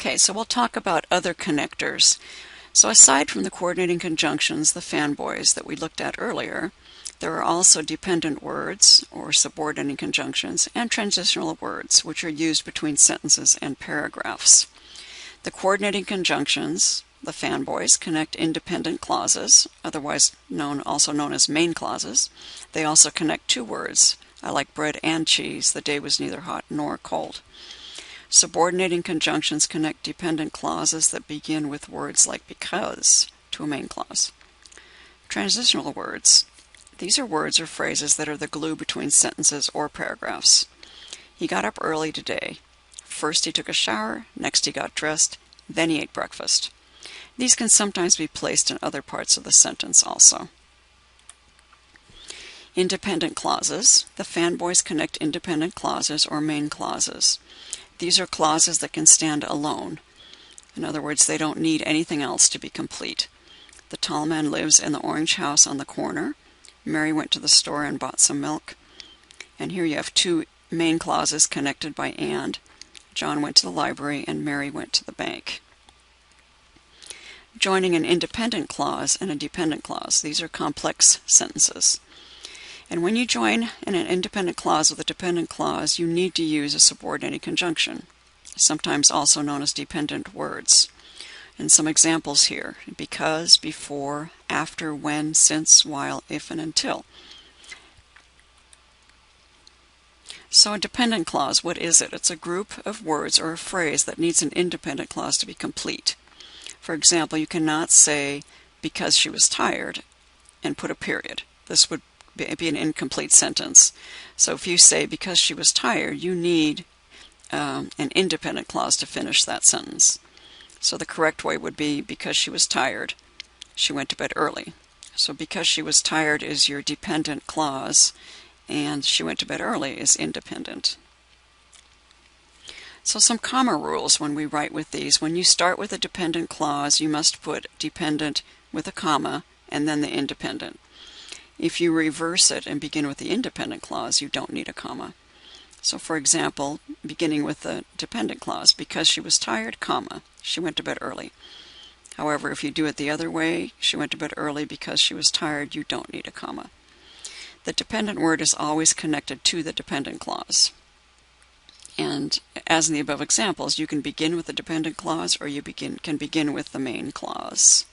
Okay, so we'll talk about other connectors. So aside from the coordinating conjunctions, the fanboys that we looked at earlier, there are also dependent words or subordinating conjunctions and transitional words, which are used between sentences and paragraphs. The coordinating conjunctions, the fanboys, connect independent clauses, otherwise also known as main clauses. They also connect two words. I like bread and cheese. The day was neither hot nor cold. Subordinating conjunctions connect dependent clauses that begin with words like because to a main clause. Transitional words. These are words or phrases that are the glue between sentences or paragraphs. He got up early today. First he took a shower, next he got dressed, then he ate breakfast. These can sometimes be placed in other parts of the sentence also. Independent clauses. The fanboys connect independent clauses or main clauses. These are clauses that can stand alone. In other words, they don't need anything else to be complete. The tall man lives in the orange house on the corner. Mary went to the store and bought some milk. And here you have two main clauses connected by and. John went to the library and Mary went to the bank. Joining an independent clause and a dependent clause. These are complex sentences. And when you join an independent clause with a dependent clause, you need to use a subordinating conjunction, sometimes also known as dependent words. And some examples here: because, before, after, when, since, while, if, and until. So a dependent clause, what is it? It's a group of words or a phrase that needs an independent clause to be complete. For example, you cannot say, because she was tired, and put a period. This would be an incomplete sentence. So if you say, because she was tired, you need an independent clause to finish that sentence. So the correct way would be, because she was tired, she went to bed early. So because she was tired is your dependent clause, and she went to bed early is independent. So some comma rules when we write with these. When you start with a dependent clause, you must put dependent with a comma and then the independent. If you reverse it and begin with the independent clause, you don't need a comma. So for example, beginning with the dependent clause, because she was tired, comma, she went to bed early. However, if you do it the other way, she went to bed early because she was tired, you don't need a comma. The dependent word is always connected to the dependent clause. And as in the above examples, you can begin with the dependent clause or you can begin with the main clause.